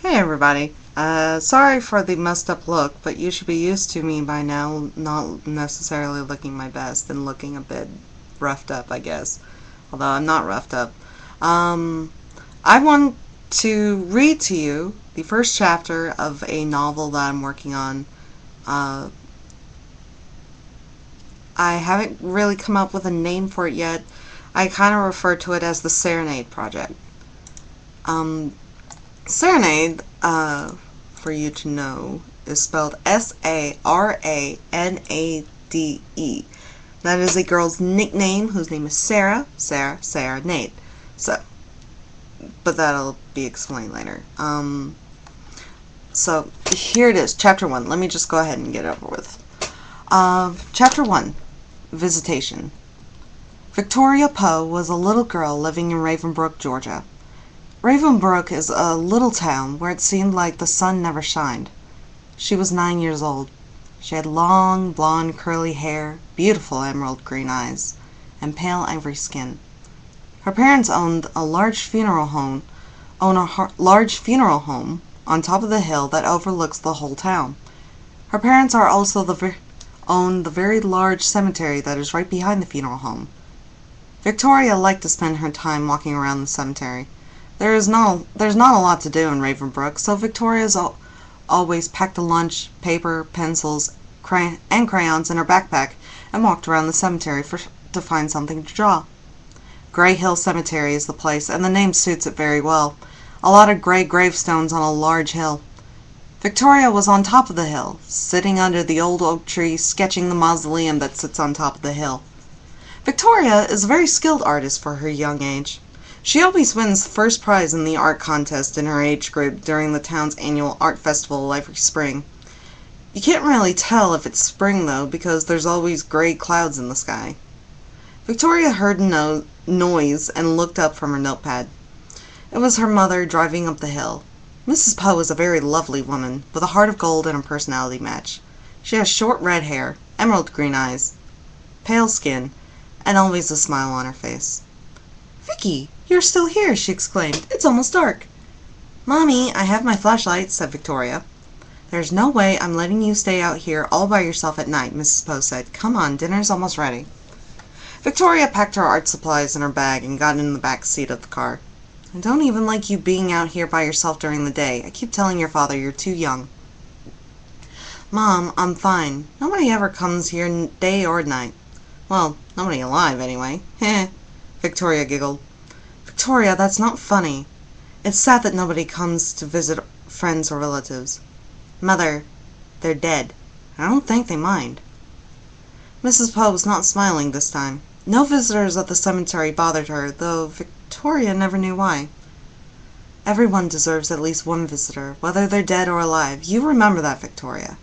Hey everybody. Sorry for the messed up look, but you should be used to me by now not necessarily looking my best and looking a bit roughed up, I guess. Although I'm not roughed up. Um, I want to read to you the first chapter of a novel that I'm working on. Uh, I haven't really come up with a name for it yet. I kind of refer to it as the Serenade Project. Um, Serenade, for you to know, is spelled Saranade. That is a girl's nickname whose name is Sarah Nade. So, but that'll be explained later. So here it is, chapter 1. Let me just go ahead and get it over with. Chapter 1, Visitation. Victoria Poe was a little girl living in Ravenbrook, Georgia. Ravenbrook is a little town where it seemed like the sun never shined. She was 9 years old. She had long, blonde, curly hair, beautiful emerald green eyes, and pale ivory skin. Her parents owned a large funeral home on top of the hill that overlooks the whole town. Her parents are also own the very large cemetery that is right behind the funeral home. Victoria liked to spend her time walking around the cemetery. There's not a lot to do in Ravenbrook, so Victoria's always packed a lunch, paper, pencils, and crayons in her backpack and walked around the cemetery to find something to draw. Gray Hill Cemetery is the place, and the name suits it very well. A lot of gray gravestones on a large hill. Victoria was on top of the hill, sitting under the old oak tree, sketching the mausoleum that sits on top of the hill. Victoria is a very skilled artist for her young age. She always wins first prize in the art contest in her age group during the town's annual art festival every spring. You can't really tell if it's spring, though, because there's always gray clouds in the sky. Victoria heard a noise and looked up from her notepad. It was her mother driving up the hill. Mrs. Poe is a very lovely woman, with a heart of gold and a personality match. She has short red hair, emerald green eyes, pale skin, and always a smile on her face. "Vicky, you're still here!" she exclaimed. "It's almost dark." "Mommy, I have my flashlight," said Victoria. "There's no way I'm letting you stay out here all by yourself at night," Mrs. Poe said. "Come on, dinner's almost ready." Victoria packed her art supplies in her bag and got in the back seat of the car. "I don't even like you being out here by yourself during the day. I keep telling your father you're too young." "Mom, I'm fine. Nobody ever comes here day or night. Well, nobody alive, anyway." "Heh," Victoria giggled. "Victoria, that's not funny. It's sad that nobody comes to visit friends or relatives." "Mother, they're dead. I don't think they mind." Mrs. Poe was not smiling this time. No visitors at the cemetery bothered her, though Victoria never knew why. "Everyone deserves at least one visitor, whether they're dead or alive. You remember that, Victoria,"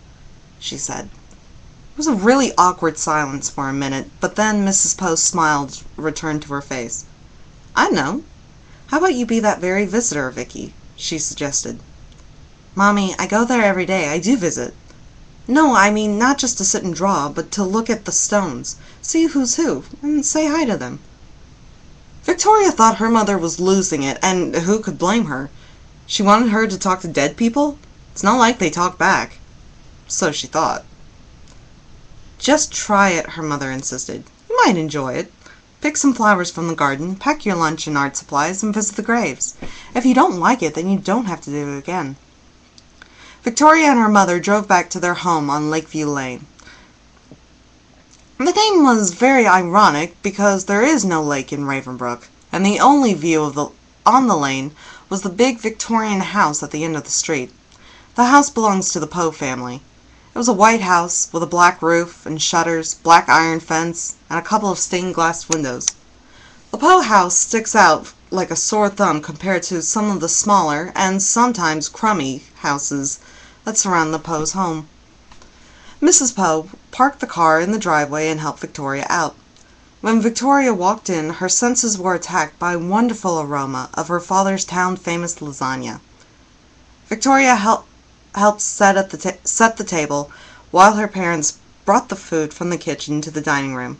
she said. It was a really awkward silence for a minute, but then Mrs. Poe's smile returned to her face. "I know. How about you be that very visitor, Vicky?" she suggested. "Mommy, I go there every day. I do visit. No, I mean not just to sit and draw, but to look at the stones, see who's who, and say hi to them." Victoria thought her mother was losing it, and who could blame her? She wanted her to talk to dead people? It's not like they talk back. So she thought. "Just try it," her mother insisted. "You might enjoy it. Pick some flowers from the garden, pack your lunch and art supplies, and visit the graves. If you don't like it, then you don't have to do it again." Victoria and her mother drove back to their home on Lakeview Lane. The name was very ironic because there is no lake in Ravenbrook, and the only view on the lane was the big Victorian house at the end of the street. The house belongs to the Poe family. It was a white house with a black roof and shutters, black iron fence, and a couple of stained glass windows. The Poe house sticks out like a sore thumb compared to some of the smaller and sometimes crummy houses that surround the Poe's home. Mrs. Poe parked the car in the driveway and helped Victoria out. When Victoria walked in, her senses were attacked by a wonderful aroma of her father's town-famous lasagna. Victoria helped set the table while her parents brought the food from the kitchen to the dining room.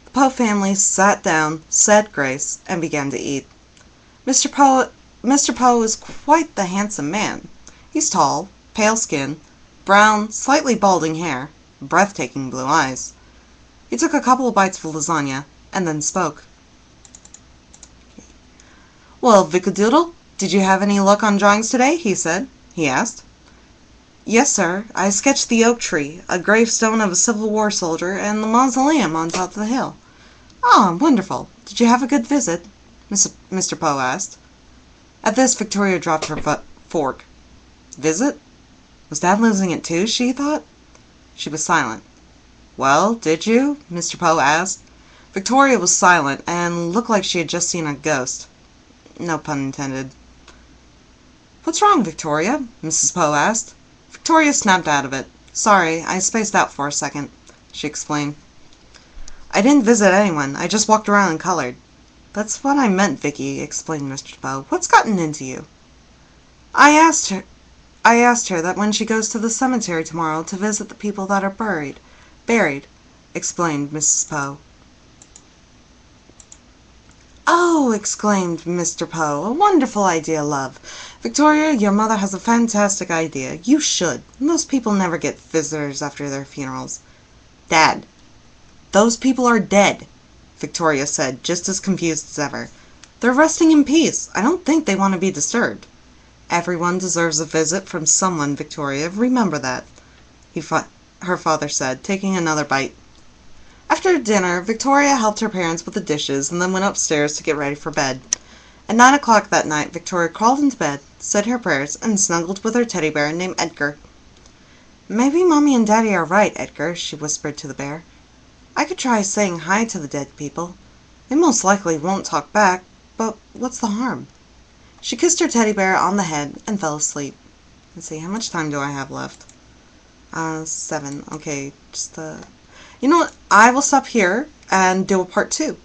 The Poe family sat down, said grace, and began to eat. Mr. Poe is quite the handsome man. He's tall, pale skin, brown, slightly balding hair, breathtaking blue eyes. He took a couple of bites of lasagna, and then spoke. "Well, Vickadoodle, did you have any luck on drawings today?" he asked. "Yes, sir. I sketched the oak tree, a gravestone of a Civil War soldier, and the mausoleum on top of the hill." "Ah, wonderful. Did you have a good visit?" Mr. Poe asked. At this, Victoria dropped her fork. Visit? Was Dad losing it too, she thought? She was silent. "Well, did you?" Mr. Poe asked. Victoria was silent, and looked like she had just seen a ghost. No pun intended. "What's wrong, Victoria?" Mrs. Poe asked. Victoria snapped out of it. "Sorry, I spaced out for a second," she explained. "I didn't visit anyone. I just walked around and colored." "That's what I meant, Vicky," explained Mr. Poe. "What's gotten into you?" I asked her that when she goes to the cemetery tomorrow to visit the people that are buried," explained Mrs. Poe. "Oh!" exclaimed Mr. Poe. "A wonderful idea, love. Victoria, your mother has a fantastic idea. You should. Most people never get visitors after their funerals." "Dad, those people are dead," Victoria said, just as confused as ever. "They're resting in peace. I don't think they want to be disturbed." "Everyone deserves a visit from someone, Victoria. Remember that," her father said, taking another bite. After dinner, Victoria helped her parents with the dishes and then went upstairs to get ready for bed. At 9 o'clock that night, Victoria crawled into bed, said her prayers, and snuggled with her teddy bear named Edgar. "Maybe Mommy and Daddy are right, Edgar," she whispered to the bear. "I could try saying hi to the dead people. They most likely won't talk back, but what's the harm?" She kissed her teddy bear on the head and fell asleep. Let's see, how much time do I have left? 7. Okay, you know what? I will stop here and do a part 2.